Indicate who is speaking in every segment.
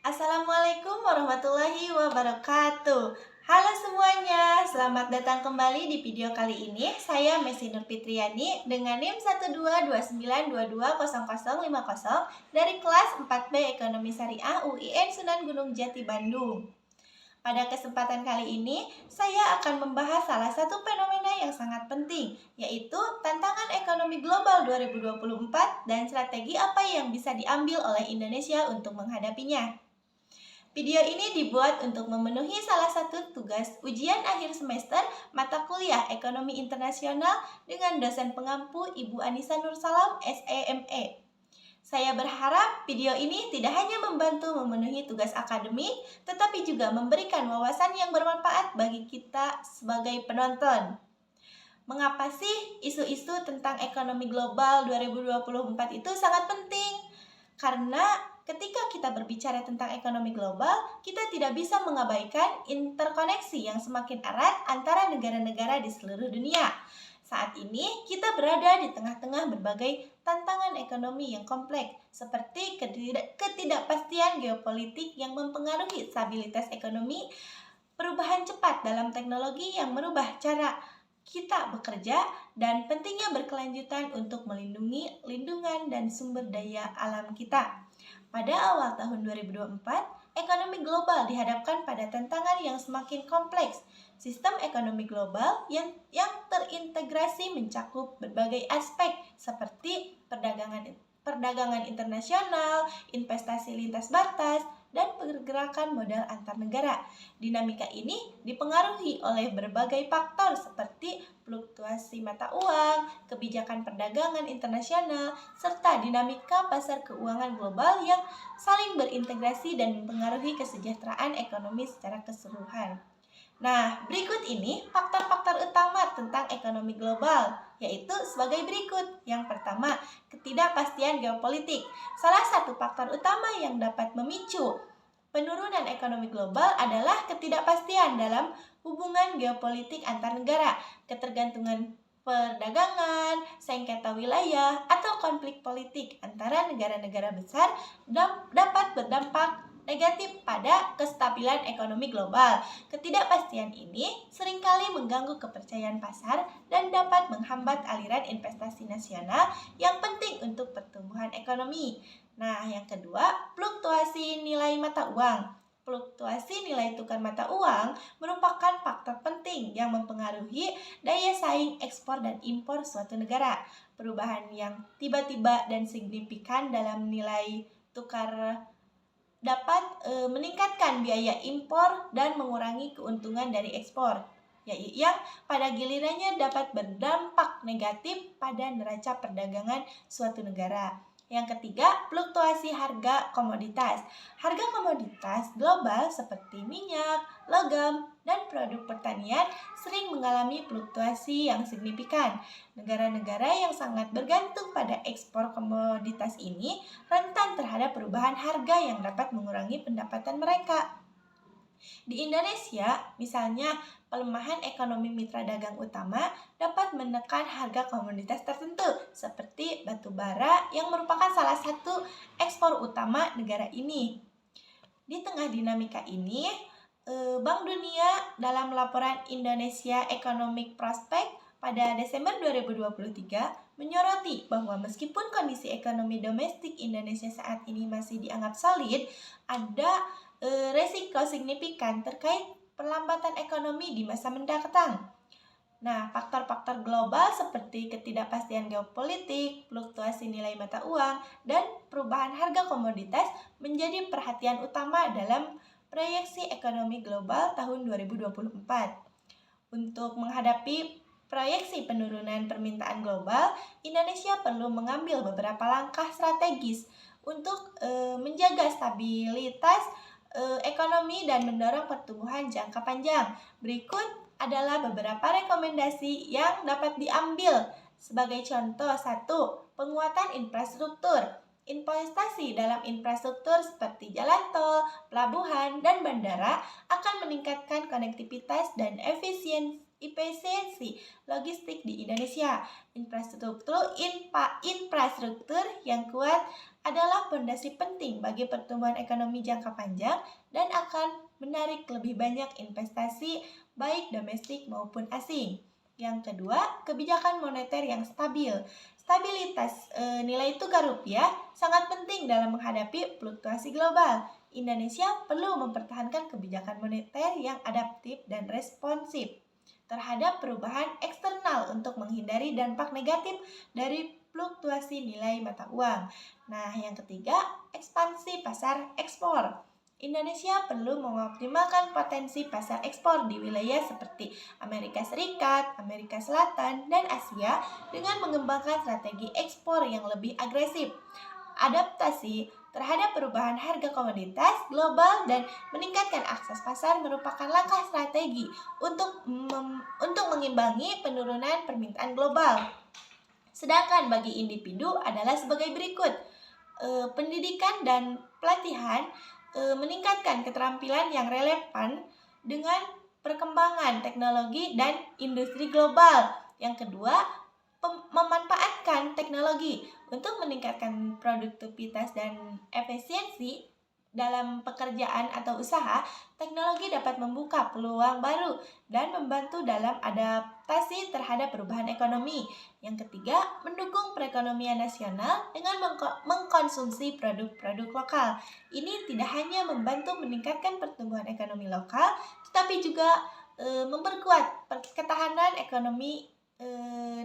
Speaker 1: Assalamualaikum warahmatullahi wabarakatuh. Halo semuanya, selamat datang kembali di video kali ini. Saya Messi Nur Fitriani dengan NIM 12292220050 dari kelas 4B Ekonomi Syariah UIN Sunan Gunung Jati Bandung. Pada kesempatan kali ini, saya akan membahas salah satu fenomena yang sangat penting, yaitu tantangan ekonomi global 2024 dan strategi apa yang bisa diambil oleh Indonesia untuk menghadapinya. Video ini dibuat untuk memenuhi salah satu tugas ujian akhir semester mata kuliah Ekonomi Internasional dengan dosen pengampu Ibu Anissa Nursalam, SEME. Saya berharap video ini tidak hanya membantu memenuhi tugas akademik, tetapi juga memberikan wawasan yang bermanfaat bagi kita sebagai penonton. Mengapa sih isu-isu tentang ekonomi global 2024 itu sangat penting? Karena ketika kita berbicara tentang ekonomi global, kita tidak bisa mengabaikan interkoneksi yang semakin erat antara negara-negara di seluruh dunia. Saat ini, kita berada di tengah-tengah berbagai tantangan ekonomi yang kompleks, seperti ketidakpastian geopolitik yang mempengaruhi stabilitas ekonomi, perubahan cepat dalam teknologi yang merubah cara kita bekerja, dan pentingnya berkelanjutan untuk melindungi lindungan dan sumber daya alam kita. Pada awal tahun 2024, ekonomi global dihadapkan pada tantangan yang semakin kompleks. Sistem ekonomi global yang terintegrasi mencakup berbagai aspek seperti perdagangan internasional, investasi lintas batas, dan pergerakan modal antar negara. Dinamika ini dipengaruhi oleh berbagai faktor seperti fluktuasi mata uang, kebijakan perdagangan internasional, serta dinamika pasar keuangan global yang saling berintegrasi dan mempengaruhi kesejahteraan ekonomi secara keseluruhan. Nah, berikut ini faktor-faktor utama tentang ekonomi global, yaitu sebagai berikut. Yang pertama, ketidakpastian geopolitik. Salah satu faktor utama yang dapat memicu penurunan ekonomi global adalah ketidakpastian dalam hubungan geopolitik antar negara, ketergantungan perdagangan, sengketa wilayah, atau konflik politik antara negara-negara besar dapat berdampak negatif pada kestabilan ekonomi global. Ketidakpastian ini seringkali mengganggu kepercayaan pasar dan dapat menghambat aliran investasi nasional yang penting untuk pertumbuhan ekonomi. Nah, yang kedua, fluktuasi nilai mata uang. Fluktuasi nilai tukar mata uang merupakan faktor penting yang mempengaruhi daya saing ekspor dan impor suatu negara. Perubahan yang tiba-tiba dan signifikan dalam nilai tukar dapat meningkatkan biaya impor dan mengurangi keuntungan dari ekspor, yang pada gilirannya dapat berdampak negatif pada neraca perdagangan suatu negara. Yang ketiga, fluktuasi harga komoditas. Harga komoditas global seperti minyak, logam, dan produk pertanian sering mengalami fluktuasi yang signifikan. Negara-negara yang sangat bergantung pada ekspor komoditas ini rentan terhadap perubahan harga yang dapat mengurangi pendapatan mereka. Di Indonesia, misalnya, pelemahan ekonomi mitra dagang utama dapat menekan harga komoditas tertentu seperti batu bara yang merupakan salah satu ekspor utama negara ini. Di tengah dinamika ini, Bank Dunia dalam laporan Indonesia Economic Prospect pada Desember 2023 menyoroti bahwa meskipun kondisi ekonomi domestik Indonesia saat ini masih dianggap solid, ada resiko signifikan terkait perlambatan ekonomi di masa mendatang. Nah, faktor-faktor global seperti ketidakpastian geopolitik, fluktuasi nilai mata uang, dan perubahan harga komoditas menjadi perhatian utama dalam proyeksi ekonomi global tahun 2024. Untuk menghadapi proyeksi penurunan permintaan global, Indonesia perlu mengambil beberapa langkah strategis untuk menjaga stabilitas ekonomi dan mendorong pertumbuhan jangka panjang. Berikut adalah beberapa rekomendasi yang dapat diambil. Sebagai contoh, 1. Penguatan infrastruktur. Investasi dalam infrastruktur seperti jalan tol, pelabuhan, dan bandara akan meningkatkan konektivitas dan efisiensi logistik di Indonesia. Infrastruktur yang kuat adalah fondasi penting bagi pertumbuhan ekonomi jangka panjang dan akan menarik lebih banyak investasi baik domestik maupun asing. Yang kedua, kebijakan moneter yang stabil. Stabilitas nilai tukar rupiah sangat penting dalam menghadapi fluktuasi global. Indonesia perlu mempertahankan kebijakan moneter yang adaptif dan responsif terhadap perubahan eksternal untuk menghindari dampak negatif dari fluktuasi nilai mata uang. Nah, yang ketiga, ekspansi pasar ekspor. Indonesia perlu mengoptimalkan potensi pasar ekspor di wilayah seperti Amerika Serikat, Amerika Selatan, dan Asia dengan mengembangkan strategi ekspor yang lebih agresif. Adaptasi terhadap perubahan harga komoditas global dan meningkatkan akses pasar merupakan langkah strategi untuk mengimbangi penurunan permintaan global. Sedangkan bagi individu adalah sebagai berikut. Pendidikan dan pelatihan meningkatkan keterampilan yang relevan dengan perkembangan teknologi dan industri global. Yang kedua, memanfaatkan teknologi untuk meningkatkan produktivitas dan efisiensi dalam pekerjaan atau usaha. Teknologi dapat membuka peluang baru dan membantu dalam adaptasi terhadap perubahan ekonomi. Yang ketiga, mendukung perekonomian nasional dengan mengkonsumsi produk-produk lokal. Ini tidak hanya membantu meningkatkan pertumbuhan ekonomi lokal, tetapi juga memperkuat ketahanan ekonomi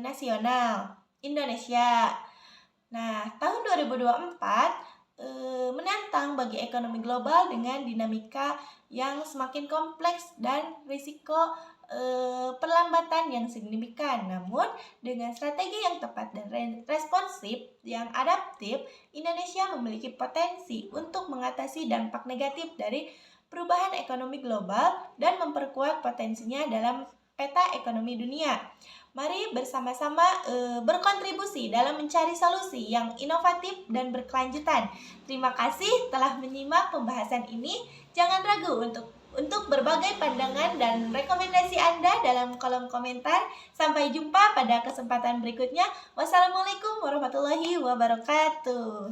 Speaker 1: nasional Indonesia. Nah, tahun 2024 menantang bagi ekonomi global dengan dinamika yang semakin kompleks dan risiko perlambatan yang signifikan. Namun, dengan strategi yang tepat dan responsif yang adaptif, Indonesia memiliki potensi untuk mengatasi dampak negatif dari perubahan ekonomi global dan memperkuat potensinya dalam peta ekonomi dunia. Mari bersama-sama berkontribusi dalam mencari solusi yang inovatif dan berkelanjutan. Terima kasih telah menyimak pembahasan ini. Jangan ragu untuk berbagai pandangan dan rekomendasi Anda dalam kolom komentar. Sampai jumpa pada kesempatan berikutnya. Wassalamualaikum warahmatullahi wabarakatuh.